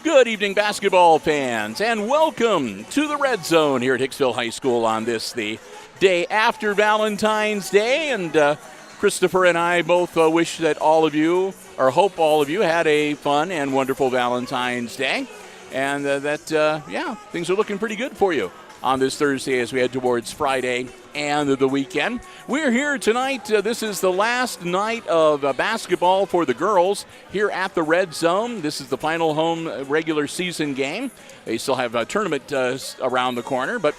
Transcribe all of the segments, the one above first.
Good evening, basketball fans, and welcome to the Red Zone here at Hicksville High School on this, the day after Valentine's Day. And Christopher and I both wish that all of you, or hope all of you, had a fun and wonderful Valentine's Day. And things are looking pretty good for you on this Thursday as we head towards Friday and the weekend. We're here tonight. This is the last night of basketball for the girls here at the Red Zone. This is the final home regular season game. They still have a tournament around the corner, but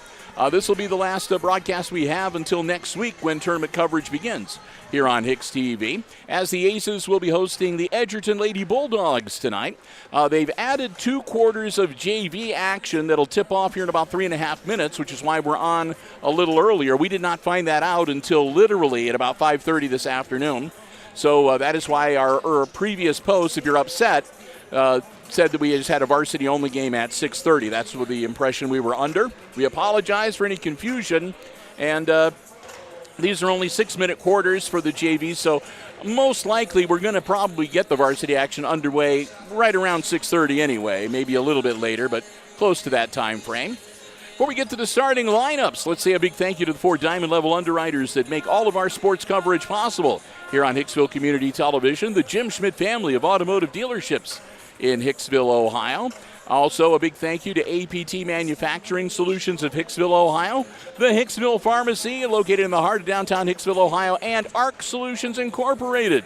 this will be the last broadcast we have until next week when tournament coverage begins here on HIX-TV, as the Aces will be hosting the Edgerton Lady Bulldogs tonight. They've added 2 quarters of JV action that'll tip off here in about 3.5 minutes, which is why we're on a little earlier. We did not find that out until literally at about 5:30 this afternoon. So that is why our previous post, if you're upset, said that we just had a varsity-only game at 6:30. That's what the impression we were under. We apologize for any confusion, and these are only 6-minute quarters for the JV, so most likely we're going to probably get the varsity action underway right around 6:30 anyway, maybe a little bit later, but close to that time frame. Before we get to the starting lineups, let's say a big thank you to the 4 diamond-level underwriters that make all of our sports coverage possible here on Hicksville Community Television, the Jim Schmidt family of automotive dealerships in Hicksville, Ohio. Also, a big thank you to APT Manufacturing Solutions of Hicksville, Ohio, the Hicksville Pharmacy, located in the heart of downtown Hicksville, Ohio, and ARC Solutions Incorporated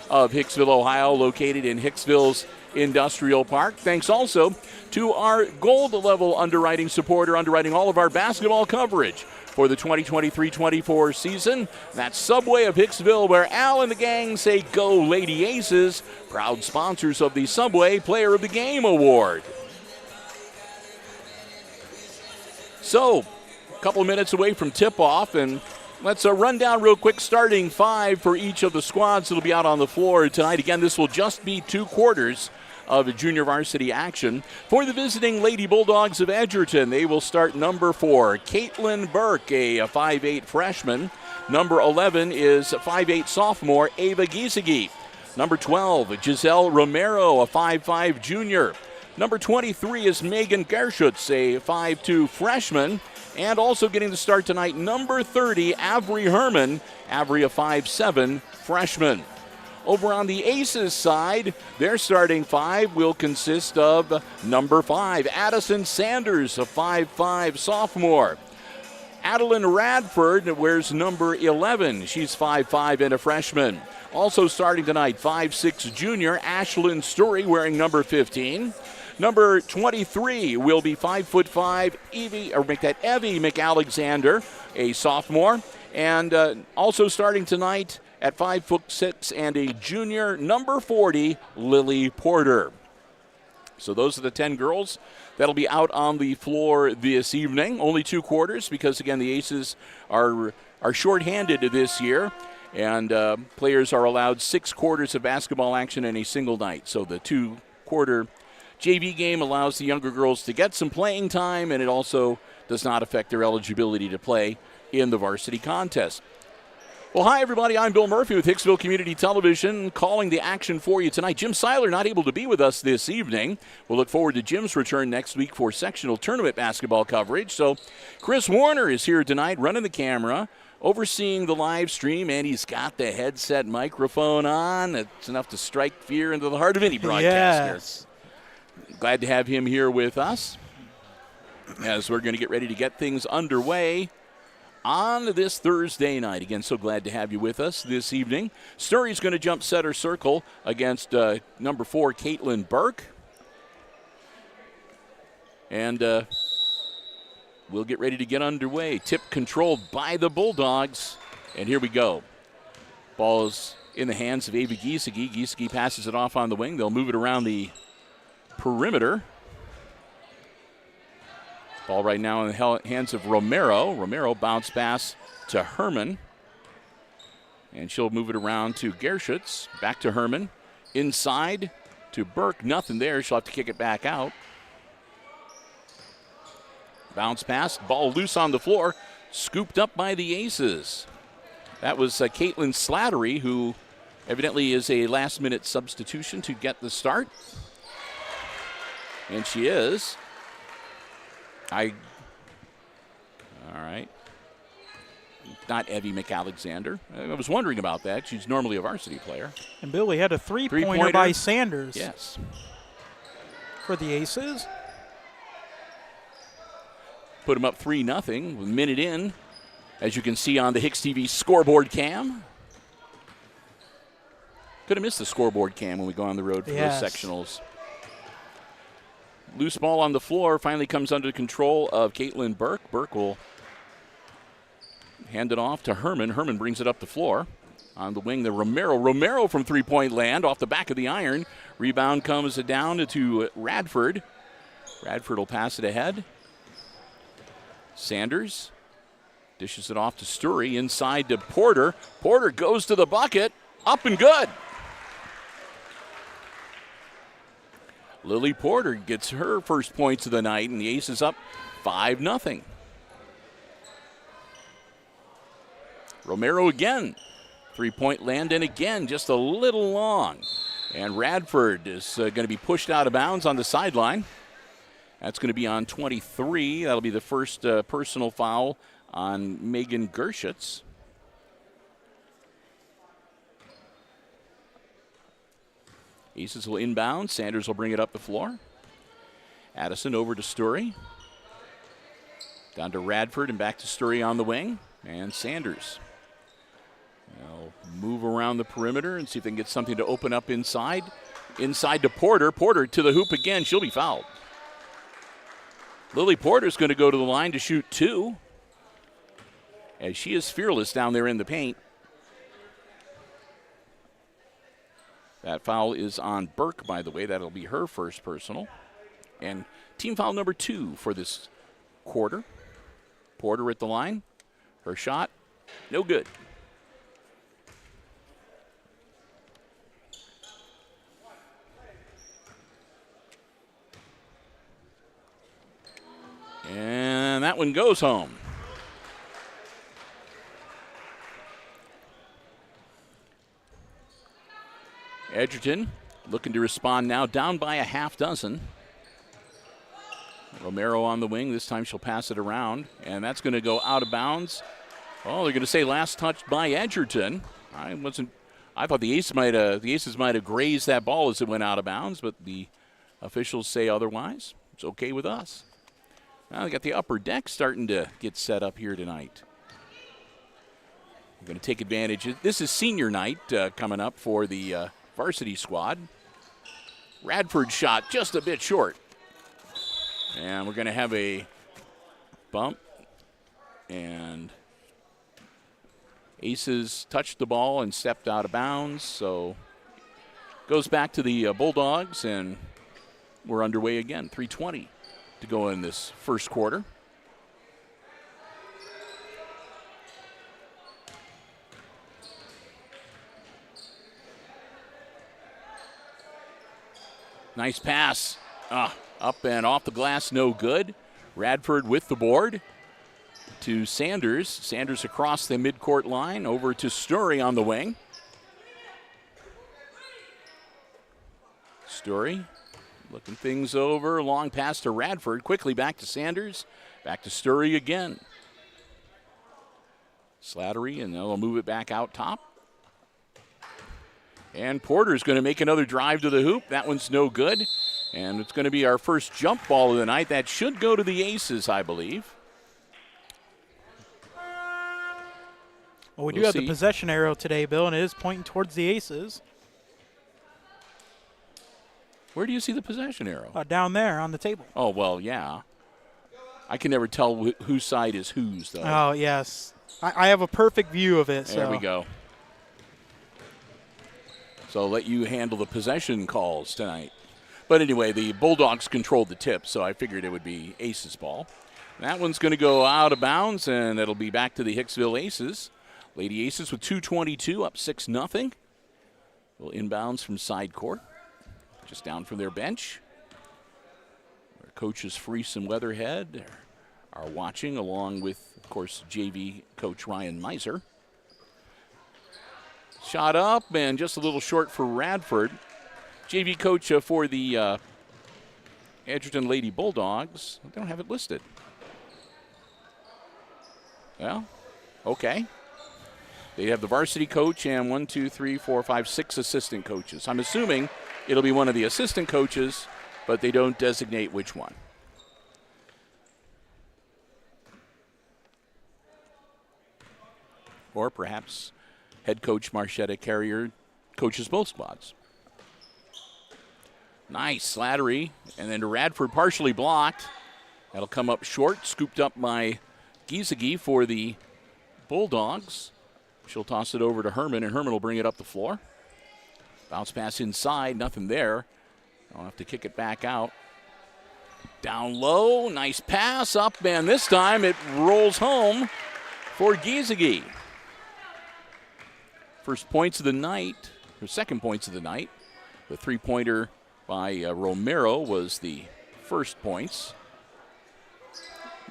of Hicksville, Ohio, located in Hicksville's Industrial Park. Thanks also to our gold-level underwriting supporter, underwriting all of our basketball coverage for the 2023-24 season. That's Subway of Hicksville, where Al and the gang say, "Go Lady Aces," proud sponsors of the Subway Player of the Game Award. So, a couple of minutes away from tip-off, and let's run down real quick starting 5 for each of the squads that will be out on the floor tonight. Again, this will just be 2 quarters of junior varsity action. For the visiting Lady Bulldogs of Edgerton, they will start number 4, Caitlin Burke, a 5'8 freshman. Number 11 is 5'8 sophomore, Ava Giesecke. Number 12, Giselle Romero, a 5'5 junior. Number 23 is Megan Gerschutz, a 5'2 freshman. And also getting the start tonight, number 30, Avery Herman, Avery a 5'7 freshman. Over on the Aces side, their starting 5 will consist of number 5, Addison Sanders, a 5'5 sophomore. Adeline Radford wears number 11. She's 5'5 and a freshman. Also starting tonight, 5'6 junior, Ashlyn Story, wearing number 15. Number 23 will be 5'5", Evie McAlexander, a sophomore. And also starting tonight at 5'6" and a junior, number 40, Lily Porter. So those are the 10 girls that'll be out on the floor this evening. Only 2 quarters because, again, the Aces are shorthanded this year. And players are allowed 6 quarters of basketball action in a single night. So the 2-quarter JV game allows the younger girls to get some playing time, and it also does not affect their eligibility to play in the varsity contest. Well, hi, everybody. I'm Bill Murphy with Hicksville Community Television, calling the action for you tonight. Jim Seiler not able to be with us this evening. We'll look forward to Jim's return next week for sectional tournament basketball coverage. So Chris Warner is here tonight running the camera, overseeing the live stream, and he's got the headset microphone on. It's enough to strike fear into the heart of any broadcaster. Yes. Glad to have him here with us as we're going to get ready to get things underway on this Thursday night. Again, so glad to have you with us this evening. Sturry's going to jump center circle against number 4, Caitlin Burke. And we'll get ready to get underway. Tip controlled by the Bulldogs. And here we go. Ball is in the hands of Ava Giesecke. Giesecke passes it off on the wing. They'll move it around the perimeter. Ball right now in the hands of Romero. Romero bounce pass to Herman. And she'll move it around to Gerschutz. Back to Herman. Inside to Burke. Nothing there. She'll have to kick it back out. Bounce pass. Ball loose on the floor. Scooped up by the Aces. That was Caitlin Slattery, who evidently is a last-minute substitution to get the start. And she is. All right. Not Evie McAlexander. I was wondering about that. She's normally a varsity player. And Bill, we had a three-pointer by Sanders. Yes. For the Aces. Put them up 3-0 with a minute in, as you can see on the HIX-TV scoreboard cam. Could have missed the scoreboard cam when we go on the road for those sectionals. Loose ball on the floor finally comes under the control of Caitlin Burke. Burke will hand it off to Herman. Herman brings it up the floor. On the wing, the Romero. Romero from three-point land off the back of the iron. Rebound comes down to Radford. Radford will pass it ahead. Sanders dishes it off to Sturry. Inside to Porter. Porter goes to the bucket. Up and good. Lily Porter gets her first points of the night, and the Aces up 5-0. Romero again. Three-point land, and again, just a little long. And Radford is going to be pushed out of bounds on the sideline. That's going to be on 23. That'll be the first personal foul on Megan Gershitz. Aces will inbound. Sanders will bring it up the floor. Addison over to Sturry. Down to Radford and back to Sturry on the wing. And Sanders. They'll move around the perimeter and see if they can get something to open up inside. Inside to Porter. Porter to the hoop again. She'll be fouled. Lily Porter's going to go to the line to shoot 2. As she is fearless down there in the paint. That foul is on Burke, by the way. That'll be her first personal. And team foul number 2 for this quarter. Porter at the line. Her shot, no good. And that one goes home. Edgerton looking to respond now, down by a half dozen. Romero on the wing. This time she'll pass it around, and that's going to go out of bounds. Oh, they're going to say last touched by Edgerton. I thought the Aces might have grazed that ball as it went out of bounds, but the officials say otherwise. It's okay with us. Now they got the upper deck starting to get set up here tonight. We're going to take advantage. This is senior night coming up for the varsity squad. Radford shot just a bit short. And we're going to have a bump. And Aces touched the ball and stepped out of bounds. So goes back to the Bulldogs, and we're underway again. 3:20 to go in this first quarter. Nice pass. Up and off the glass, no good. Radford with the board to Sanders. Sanders across the midcourt line over to Sturry on the wing. Sturry looking things over. Long pass to Radford. Quickly back to Sanders. Back to Sturry again. Slattery, and they'll move it back out top. And Porter's going to make another drive to the hoop. That one's no good. And it's going to be our first jump ball of the night. That should go to the Aces, I believe. Well, we do have the possession arrow today, Bill, and it is pointing towards the Aces. Where do you see the possession arrow? Down there on the table. Oh, well, yeah. I can never tell whose side is whose, though. Oh, yes. I have a perfect view of it. There we go. So I'll let you handle the possession calls tonight. But anyway, the Bulldogs controlled the tip, so I figured it would be Aces ball. That one's going to go out of bounds, and it'll be back to the Hicksville Aces. Lady Aces with 2:22, up 6-0. Will inbounds from side court, just down from their bench. Our coaches Freese and Weatherhead are watching, along with, of course, JV coach Ryan Meiser. Shot up and just a little short for Radford. JV coach for the Edgerton Lady Bulldogs. They don't have it listed. Well, okay. They have the varsity coach and 6 assistant coaches. I'm assuming it'll be one of the assistant coaches, but they don't designate which one. Or perhaps head coach Marchetta Carrier coaches both squads. Nice Slattery, and then to Radford, partially blocked. That'll come up short, scooped up by Giesecke for the Bulldogs. She'll toss it over to Herman, and Herman will bring it up the floor. Bounce pass inside, nothing there. I'll have to kick it back out. Down low, nice pass up, and this time it rolls home for Giesecke. First points of the night, or second points of the night. The three-pointer by Romero was the first points.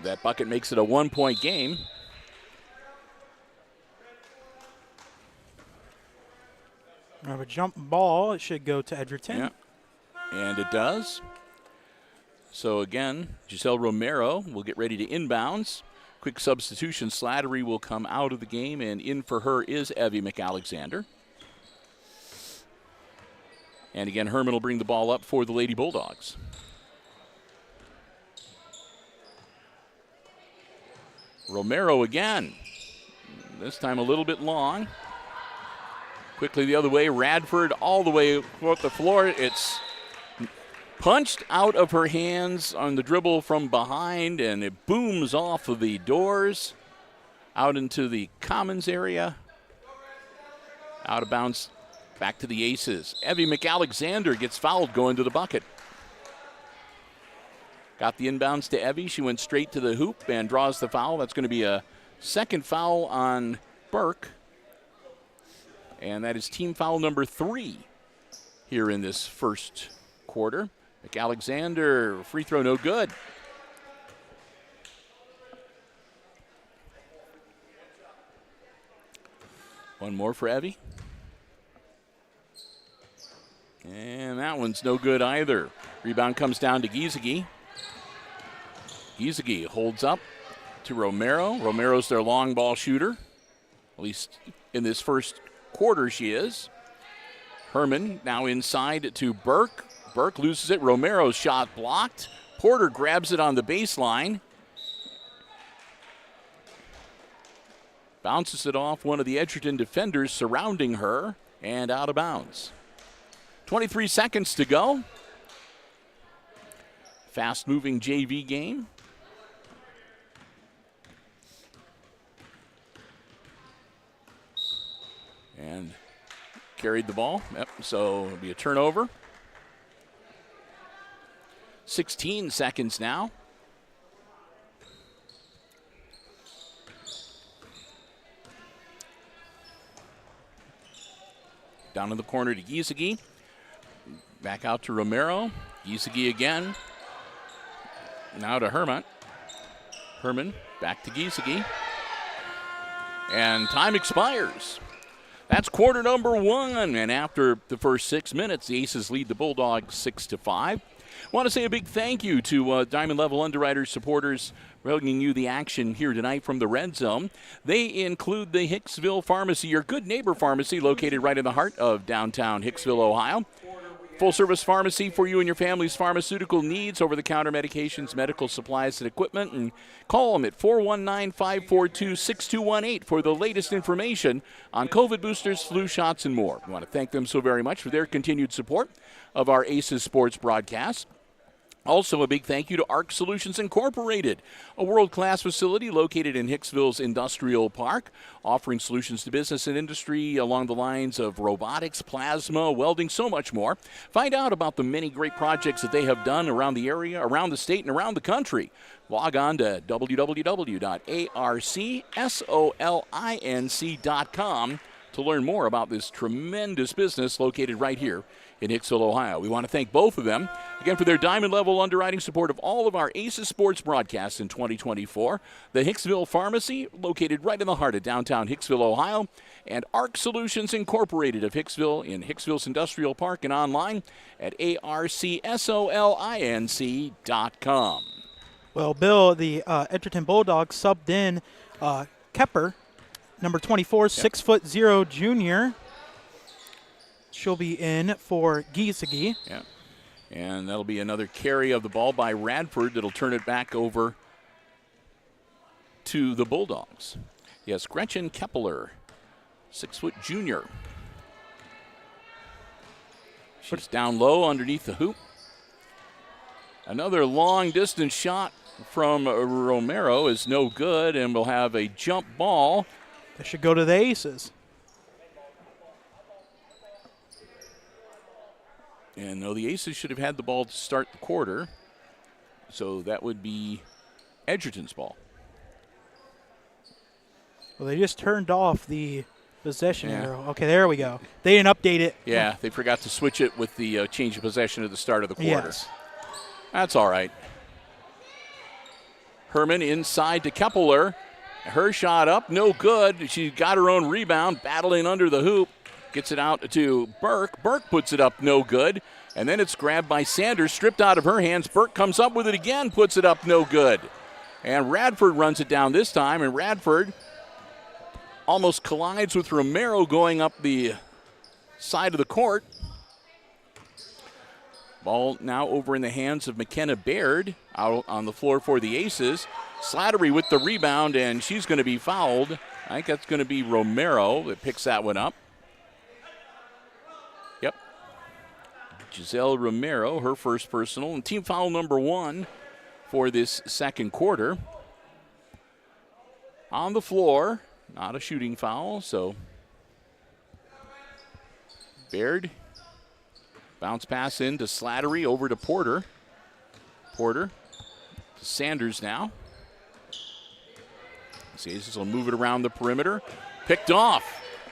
That bucket makes it a 1-point game. We have a jump ball. It should go to Edgerton. Yeah, and it does. So again, Giselle Romero will get ready to inbounds. Quick substitution. Slattery will come out of the game, and in for her is Evie McAlexander. And again, Herman will bring the ball up for the Lady Bulldogs. Romero again. This time a little bit long. Quickly the other way. Radford all the way up the floor. It's punched out of her hands on the dribble from behind, and it booms off of the doors out into the commons area. Out of bounds. Back to the Aces. Evie McAlexander gets fouled going to the bucket. Got the inbounds to Evie. She went straight to the hoop and draws the foul. That's going to be a second foul on Burke. And that is team foul number 3 here in this first quarter. McAlexander, free throw no good. One more for Evie. And that one's no good either. Rebound comes down to Giesecke. Giesecke holds up to Romero. Romero's their long ball shooter. At least in this first quarter she is. Herman now inside to Burke. Burke loses it. Romero's shot blocked. Porter grabs it on the baseline. Bounces it off one of the Edgerton defenders surrounding her and out of bounds. 23 seconds to go. Fast-moving JV game. And carried the ball. Yep, so it'll be a turnover. 16 seconds now. Down in the corner to Giesecke. Back out to Romero. Giesecke again. Now to Herman. Herman back to Giesecke. And time expires. That's quarter number 1. And after the first 6 minutes, the Aces lead the Bulldogs 6-5. I want to say a big thank you to Diamond Level Underwriters supporters bringing you the action here tonight from the Red Zone. They include the Hicksville Pharmacy, your good neighbor pharmacy located right in the heart of downtown Hicksville, Ohio. Full-service pharmacy for you and your family's pharmaceutical needs, over-the-counter medications, medical supplies, and equipment. And call them at 419-542-6218 for the latest information on COVID boosters, flu shots, and more. We want to thank them so very much for their continued support of our Aces Sports broadcast. Also, a big thank you to ARC Solutions Incorporated, a world-class facility located in Hicksville's Industrial Park, offering solutions to business and industry along the lines of robotics, plasma, welding, so much more. Find out about the many great projects that they have done around the area, around the state, and around the country. Log on to www.arcsolinc.com to learn more about this tremendous business located right here in Hicksville, Ohio. We want to thank both of them. Again, for their diamond level underwriting support of all of our Aces sports broadcasts in 2024, the Hicksville Pharmacy, located right in the heart of downtown Hicksville, Ohio, and ARC Solutions Incorporated of Hicksville in Hicksville's Industrial Park and online at arcsolinc.com. Well, Bill, the Edgerton Bulldogs subbed in Kepper, number 24, 6'0" junior. She'll be in for Giesecke. Yeah. And that'll be another carry of the ball by Radford that'll turn it back over to the Bulldogs. Yes, Gretchen Kepler, 6' junior. She's down low underneath the hoop. Another long distance shot from Romero is no good, and we'll have a jump ball. They should go to the Aces. And no, the Aces should have had the ball to start the quarter. So that would be Edgerton's ball. Well, they just turned off the possession arrow. Okay, there we go. They didn't update it. Yeah, they forgot to switch it with the change of possession at the start of the quarter. Yes. That's all right. Herman inside to Kepler. Her shot up, no good. She got her own rebound, battling under the hoop. Gets it out to Burke. Burke puts it up, no good. And then it's grabbed by Sanders, stripped out of her hands. Burke comes up with it again, puts it up, no good. And Radford runs it down this time, and Radford almost collides with Romero going up the side of the court. Ball now over in the hands of McKenna Baird out on the floor for the Aces. Slattery with the rebound, and she's going to be fouled. I think that's going to be Romero that picks that one up. Yep. Giselle Romero, her first personal, and team foul number 1 for this second quarter. On the floor, not a shooting foul, so Baird. Bounce pass in to Slattery, over to Porter. Porter to Sanders now. The Aces will move it around the perimeter. Picked off.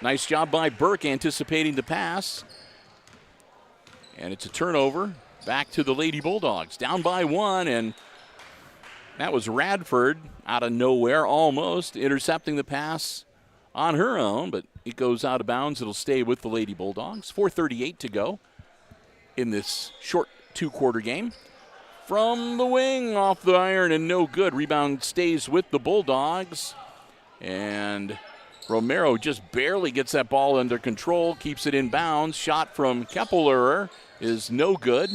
Nice job by Burke anticipating the pass. And it's a turnover back to the Lady Bulldogs. Down by 1, and that was Radford out of nowhere almost intercepting the pass on her own, but it goes out of bounds. It'll stay with the Lady Bulldogs. 4:38 to go in this short two-quarter game. From the wing, off the iron, and no good. Rebound stays with the Bulldogs. And Romero just barely gets that ball under control, keeps it in bounds. Shot from Kepler is no good.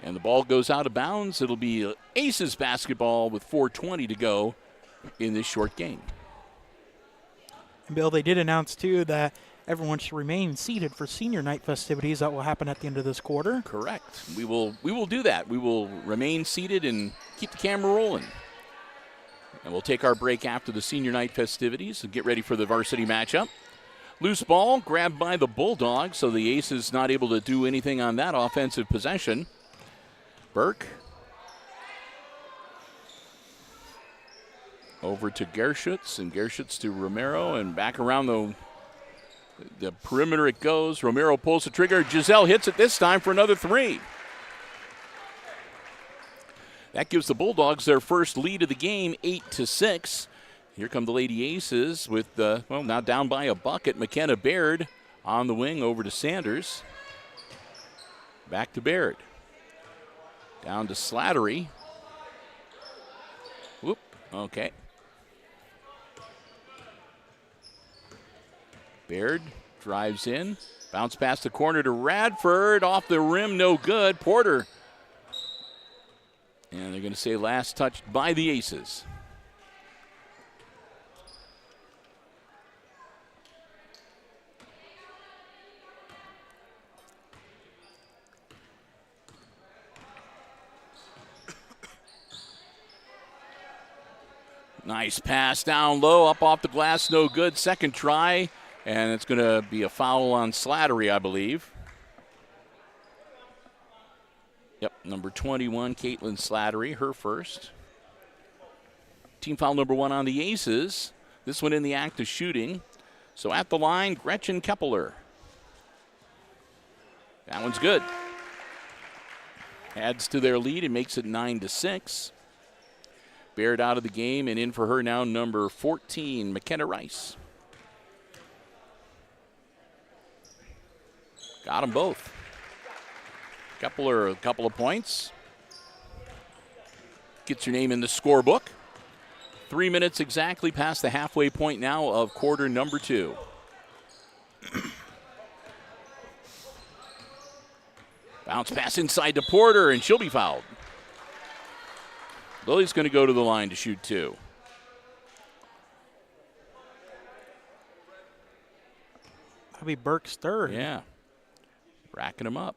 And the ball goes out of bounds. It'll be Aces basketball with 4:20 to go in this short game. And Bill, they did announce, too, that everyone should remain seated for senior night festivities that will happen at the end of this quarter. Correct. We will do that. We will remain seated and keep the camera rolling. And we'll take our break after the senior night festivities and get ready for the varsity matchup. Loose ball grabbed by the Bulldogs, so the Aces not able to do anything on that offensive possession. Burke over to Gerschutz, and Gerschutz to Romero, and back around the perimeter it goes. Romero pulls the trigger. Giselle hits it this time for another 3. That gives the Bulldogs their first lead of the game, 8-6. Here come the Lady Aces with, now down by a bucket. McKenna Baird on the wing over to Sanders. Back to Baird. Down to Slattery. Whoop, okay. Baird drives in. Bounce past the corner to Radford. Off the rim, no good. Porter. And they're going to say last touched by the Aces. Nice pass down low, up off the glass, no good. Second try, and it's going to be a foul on Slattery, I believe. Yep, number 21, Caitlin Slattery, her first. Team foul number 1 on the Aces. This one in the act of shooting. So at the line, Gretchen Kepler. That one's good. Adds to their lead and makes it 9-6. Baird out of the game, and in for her now, number 14, McKenna Rice. Got them both. A couple of points. Gets your name in the scorebook. 3 minutes exactly past the halfway point now of quarter number 2. Bounce pass inside to Porter, and she'll be fouled. Lily's going to go to the line to shoot 2. That'll be Burke's third. Yeah. Racking them up.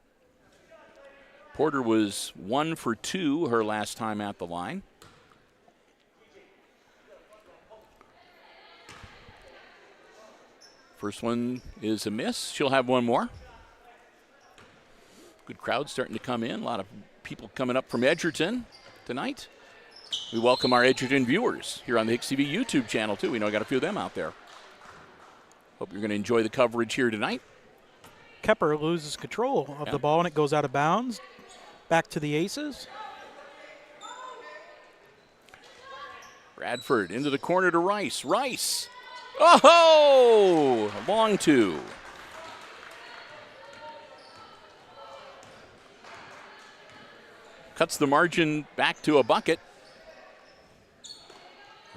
Porter was 1 for 2 her last time at the line. First one is a miss. She'll have one more. Good crowd starting to come in. A lot of people coming up from Edgerton tonight. We welcome our Edgerton viewers here on the HIX-TV YouTube channel, too. We know I got a few of them out there. Hope you're going to enjoy the coverage here tonight. Kepper loses control of the ball, and it goes out of bounds. Back to the Aces. Bradford into the corner to Rice. Rice! Oh! Long 2. Cuts the margin back to a bucket.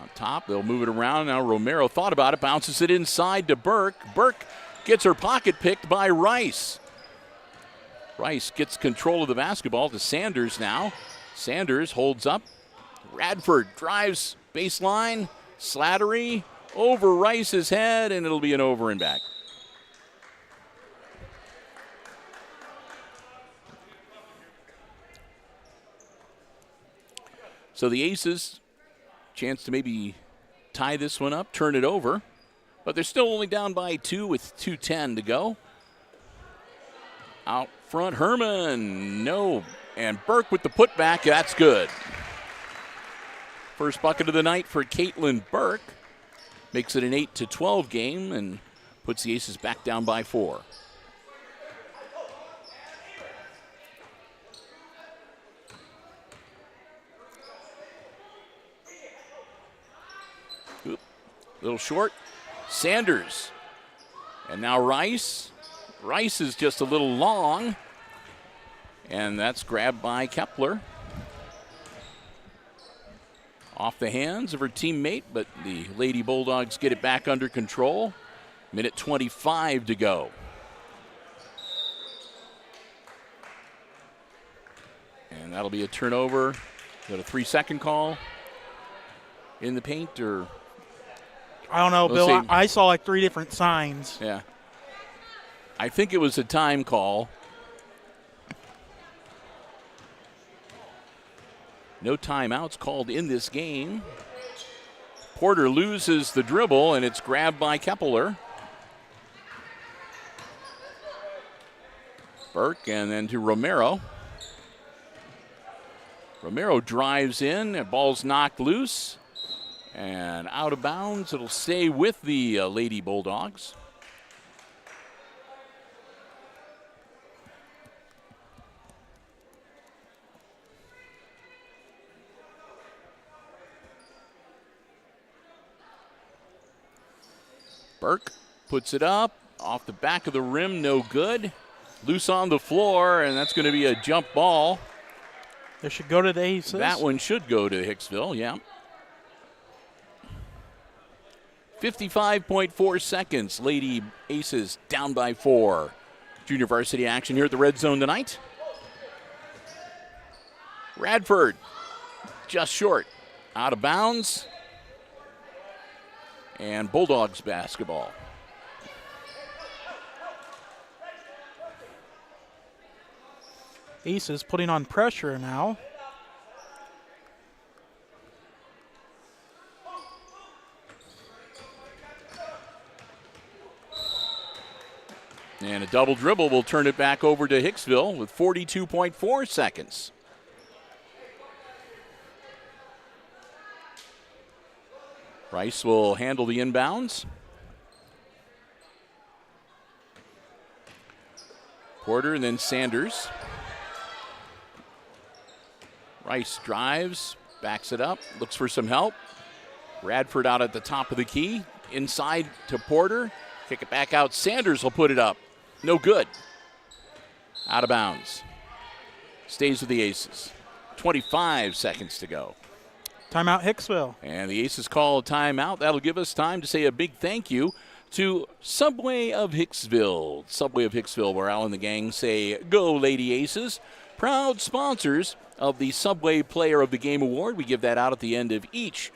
On top, they'll move it around. Now Romero thought about it, bounces it inside to Burke. Burke gets her pocket picked by Rice. Rice gets control of the basketball to Sanders now. Sanders holds up. Radford drives baseline. Slattery over Rice's head, and it'll be an over and back. So the Aces, chance to maybe tie this one up, turn it over. But they're still only down by 2 with 2:10 to go. Out front, Herman, no. And Burke with the putback, that's good. First bucket of the night for Caitlin Burke. Makes it an 8-12 game and puts the Aces back down by 4. Oop, little short. Sanders. And now Rice. Rice is just a little long. And that's grabbed by Kepler. Off the hands of her teammate, but the Lady Bulldogs get it back under control. Minute 25 to go. And that'll be a turnover. Is that a 3-second call in the paint, or? I don't know, Bill. I saw like 3 different signs. Yeah. I think it was a time call. No timeouts called in this game. Porter loses the dribble, and it's grabbed by Kepler. Burke, and then to Romero. Romero drives in, and ball's knocked loose. And out of bounds, it'll stay with the Lady Bulldogs. Burke puts it up, off the back of the rim, no good. Loose on the floor, and that's going to be a jump ball. It should go to the Aces. That one should go to Hicksville, yeah. 55.4 seconds. Lady Aces down by 4. Junior varsity action here at the Red Zone tonight. Radford just short. Out of bounds. And Bulldogs basketball. Aces putting on pressure now. And a double dribble will turn it back over to Hicksville with 42.4 seconds. Rice will handle the inbounds. Porter and then Sanders. Rice drives, backs it up, looks for some help. Radford out at the top of the key. Inside to Porter. Kick it back out. Sanders will put it up. No good. Out of bounds. Stays with the Aces. 25 seconds to go. Timeout Hicksville. And the Aces call a timeout. That'll give us time to say a big thank you to Subway of Hicksville. Subway of Hicksville, where Al and the gang say, go Lady Aces. Proud sponsors of the Subway Player of the Game Award. We give that out at the end of each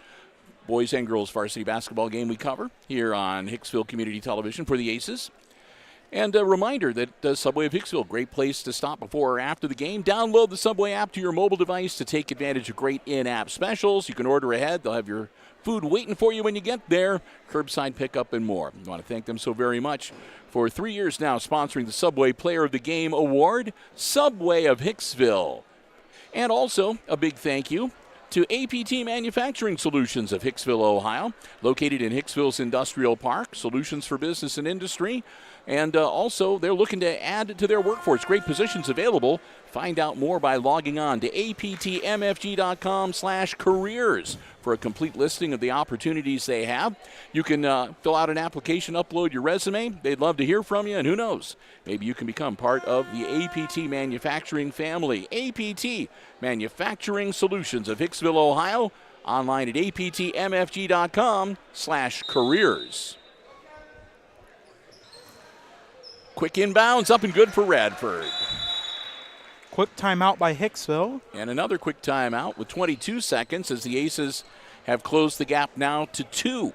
boys and girls varsity basketball game we cover here on Hicksville Community Television for the Aces. And a reminder that Subway of Hicksville, great place to stop before or after the game. Download the Subway app to your mobile device to take advantage of great in-app specials. You can order ahead. They'll have your food waiting for you when you get there. Curbside pickup and more. I want to thank them so very much for 3 years now sponsoring the Subway Player of the Game Award, Subway of Hicksville. And also a big thank you to APT Manufacturing Solutions of Hicksville, Ohio, located in Hicksville's Industrial Park, solutions for business and industry. And also, they're looking to add to their workforce. Great positions available. Find out more by logging on to aptmfg.com/careers for a complete listing of the opportunities they have. You can fill out an application, upload your resume. They'd love to hear from you, and who knows, maybe you can become part of the APT Manufacturing family. APT Manufacturing Solutions of Hicksville, Ohio. Online at aptmfg.com/careers. Quick inbounds, up and good for Radford. Quick timeout by Hicksville. And another quick timeout with 22 seconds as the Aces have closed the gap now to 2.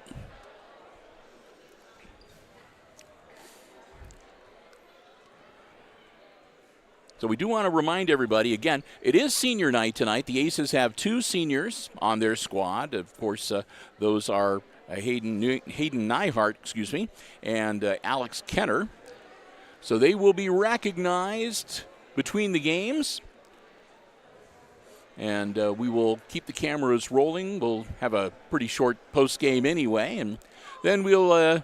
So we do want to remind everybody, again, it is senior night tonight. The Aces have 2 seniors on their squad. Of course, those are Hayden Neihart, and Alex Kenner. So they will be recognized between the games. And we will keep the cameras rolling. We'll have a pretty short post game anyway. And then we'll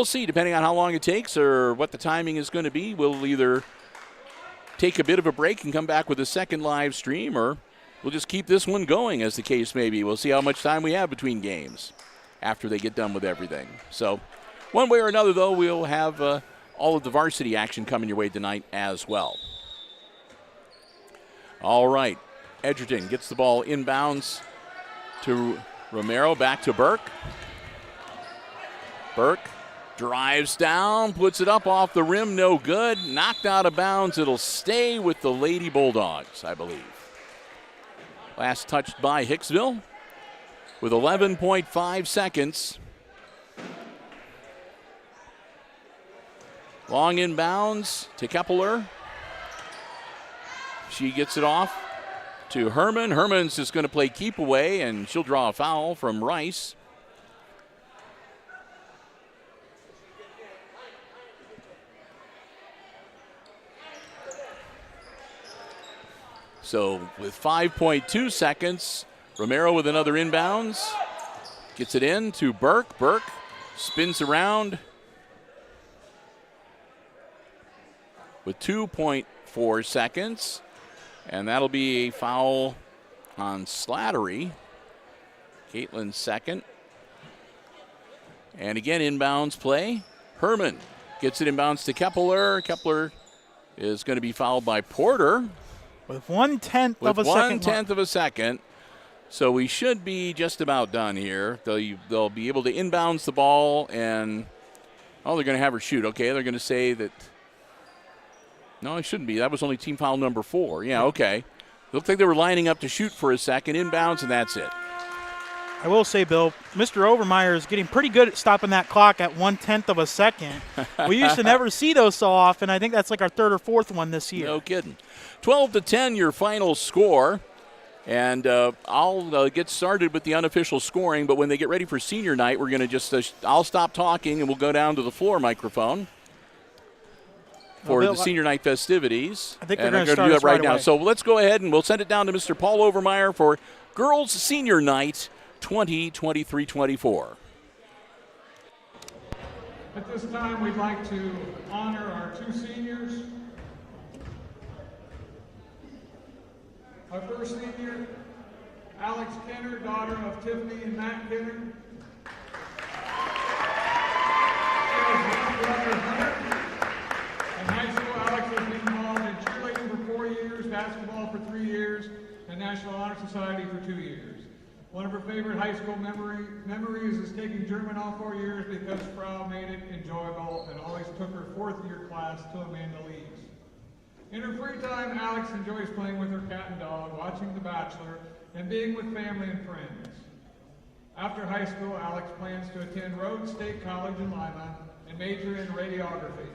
see, depending on how long it takes or what the timing is going to be. We'll either take a bit of a break and come back with a second live stream, or we'll just keep this one going, as the case may be. We'll see how much time we have between games after they get done with everything. So one way or another, though, we'll have all of the varsity action coming your way tonight as well. All right. Edgerton gets the ball inbounds to Romero, back to Burke. Burke drives down, puts it up off the rim, no good. Knocked out of bounds. It'll stay with the Lady Bulldogs, I believe. Last touched by Hicksville with 11.5 seconds. Long inbounds to Kepler. She gets it off to Herman. Herman's just going to play keep away, and she'll draw a foul from Rice. So with 5.2 seconds, Romero with another inbounds. Gets it in to Burke. Burke spins around with 2.4 seconds. And that'll be a foul on Slattery. Caitlin's second. And again, inbounds play. Herman gets it inbounds to Kepler. Kepler is going to be fouled by Porter. With 1/10 of a second. 1/10 of a second. So we should be just about done here. They'll be able to inbounds the ball, and, they're going to have her shoot. Okay, they're going to say that. No, it shouldn't be. That was only team foul number 4. Yeah, okay. Looked like they were lining up to shoot for a second. Inbounds, and that's it. I will say, Bill, Mr. Overmeyer is getting pretty good at stopping that clock at 1/10 of a second. We used to never see those so often. I think that's like our 3rd or 4th one this year. No kidding. 12-10, your final score. And I'll get started with the unofficial scoring, but when they get ready for senior night, we're going to just I'll stop talking, and we'll go down to the floor microphone for the senior night festivities. I think we're going to do that right now. So let's go ahead and we'll send it down to Mr. Paul Overmeyer for girls senior night 2023-24. At this time, we'd like to honor our 2 seniors, Our first senior, Alex Kenner, daughter of Tiffany and Matt Kenner. Brother Hunter. In high school, Alex has been involved in cheerleading for 4 years, basketball for 3 years, and National Honor Society for 2 years. One of her favorite high school memories is taking German all 4 years because Frau made it enjoyable and always took her 4th year class to Amanda Lee's. In her free time, Alex enjoys playing with her cat and dog, watching The Bachelor, and being with family and friends. After high school, Alex plans to attend Rhodes State College in Lima and major in radiography.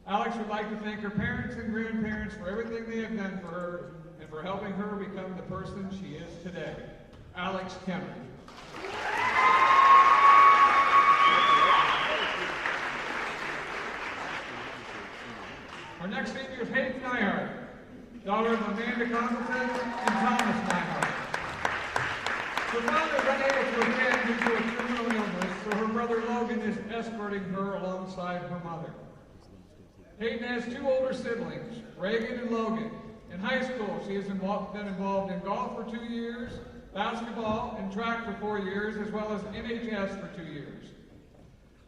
Alex would like to thank her parents and grandparents for everything they have done for her and for helping her become the person she is today. Alex Kenner. Our next senior is Hayden Nyhart, daughter of Amanda Congleton and Thomas Nyhart. Her father is unable to attend due to a terminal illness, so her brother Logan is escorting her alongside her mother. Hayden has 2 older siblings, Reagan and Logan. In high school, she has been involved in golf for 2 years, basketball and track for 4 years, as well as NHS for 2 years.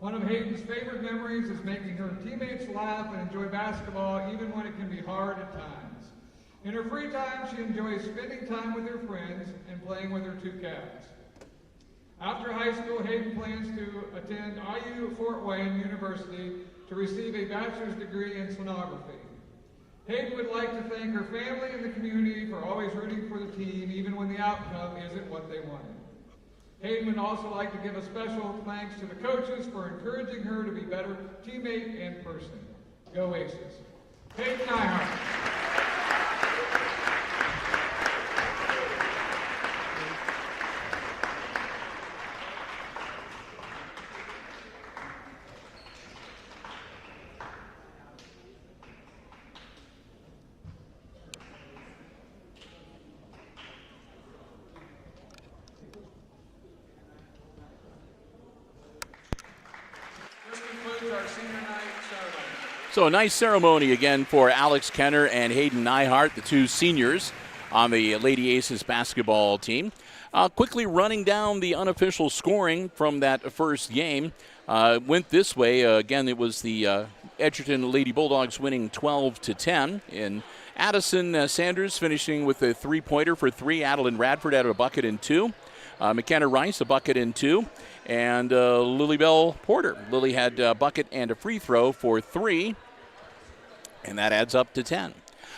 One of Hayden's favorite memories is making her teammates laugh and enjoy basketball even when it can be hard at times. In her free time, she enjoys spending time with her friends and playing with her 2 cats. After high school, Hayden plans to attend IU Fort Wayne University to receive a bachelor's degree in sonography. Hayden would like to thank her family and the community for always rooting for the team, even when the outcome isn't what they wanted. Hayden would also like to give a special thanks to the coaches for encouraging her to be a better teammate and person. Go Aces. Hayden Nyhart. So a nice ceremony again for Alex Kenner and Hayden Nyhart, the 2 seniors on the Lady Aces basketball team. Quickly running down the unofficial scoring from that first game. Went this way. Again, it was the Edgerton Lady Bulldogs winning 12-10. And Addison Sanders finishing with a 3-pointer for 3. Adeline Radford had a bucket and 2. McKenna Rice, a bucket and 2. And Lilybell Porter. Lily had a bucket and a free throw for 3. And that adds up to 10.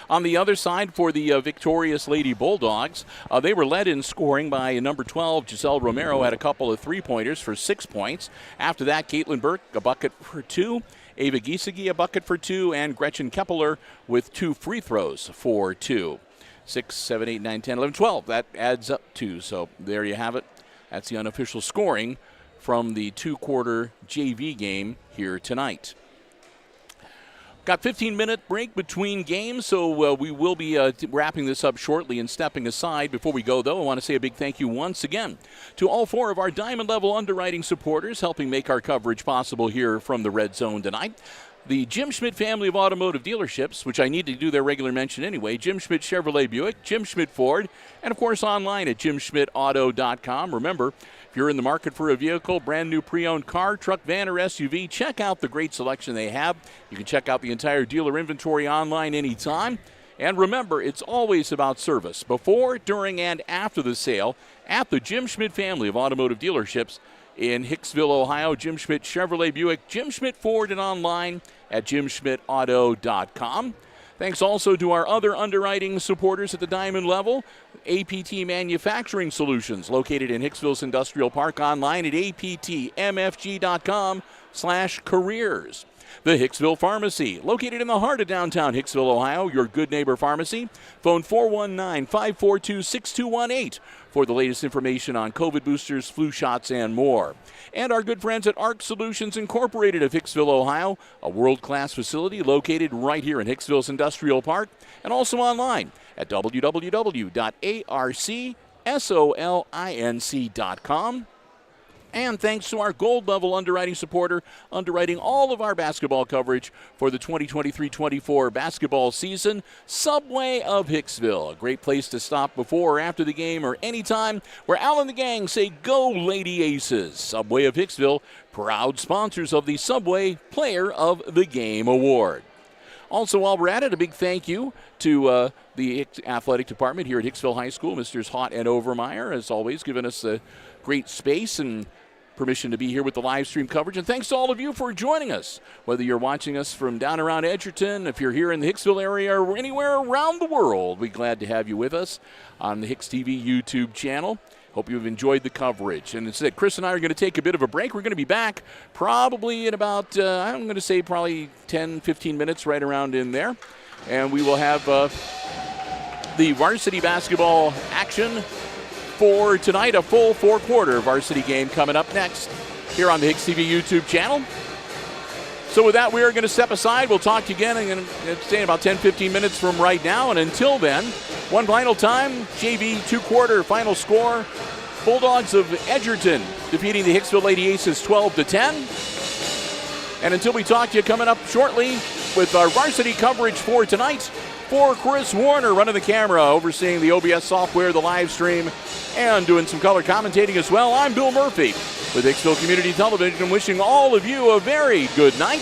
On the other side for the victorious Lady Bulldogs, they were led in scoring by number 12, Giselle Romero, had a couple of 3-pointers for 6 points. After that, Caitlin Burke, a bucket for 2. Ava Giesecke, a bucket for 2. And Gretchen Keppeler with 2 free throws for 2. 6, 7, 8, 9, 10, 11, 12. That adds up to. So there you have it. That's the unofficial scoring from the 2-quarter JV game here tonight. Got 15-minute break between games, so we will be wrapping this up shortly and stepping aside. Before we go, though, I want to say a big thank you once again to all 4 of our Diamond Level underwriting supporters helping make our coverage possible here from the Red Zone tonight. The Jim Schmidt family of automotive dealerships, which I need to do their regular mention anyway, Jim Schmidt Chevrolet Buick, Jim Schmidt Ford, and, of course, online at jimschmidtauto.com. Remember, if you're in the market for a vehicle, brand new pre-owned car, truck, van, or SUV, check out the great selection they have. You can check out the entire dealer inventory online anytime. And remember, it's always about service before, during, and after the sale at the Jim Schmidt family of automotive dealerships in Hicksville, Ohio. Jim Schmidt Chevrolet Buick, Jim Schmidt Ford, and online at jimschmidtauto.com. Thanks also to our other underwriting supporters at the Diamond level, APT Manufacturing Solutions, located in Hicksville's Industrial Park, online at aptmfg.com/careers. The Hicksville Pharmacy, located in the heart of downtown Hicksville, Ohio, your good neighbor pharmacy. Phone 419-542-6218 for the latest information on COVID boosters, flu shots, and more. And our good friends at ARC Solutions Incorporated of Hicksville, Ohio, a world-class facility located right here in Hicksville's Industrial Park, and also online at www.arcsolinc.com. And thanks to our gold level underwriting supporter, underwriting all of our basketball coverage for the 2023-24 basketball season, Subway of Hicksville. A great place to stop before or after the game or anytime, where Al and the gang say, "Go Lady Aces." Subway of Hicksville, proud sponsors of the Subway Player of the Game Award. Also, while we're at it, a big thank you to the athletic department here at Hicksville High School. Misters Hott and Overmeyer, as always, giving us a great space and permission to be here with the live stream coverage. And thanks to all of you for joining us, whether you're watching us from down around Edgerton, if you're here in the Hicksville area, or anywhere around the world. We're glad to have you with us on the HIX-TV YouTube channel. Hope you've enjoyed the coverage. And instead, Chris and I are going to take a bit of a break. We're going to be back probably in about, I'm going to say probably 10, 15 minutes, right around in there. And we will have the varsity basketball action for tonight, a full four-quarter varsity game coming up next here on the HIX-TV YouTube channel. So with that, we are going to step aside. We'll talk to you again and stay in about 10, 15 minutes from right now. And until then, one final time, JV two-quarter final score. Bulldogs of Edgerton defeating the Hicksville Lady Aces 12-10. And until we talk to you coming up shortly with our varsity coverage for tonight, for Chris Warner running the camera, overseeing the OBS software, the live stream, and doing some color commentating as well, I'm Bill Murphy with Hicksville Community Television, wishing all of you a very good night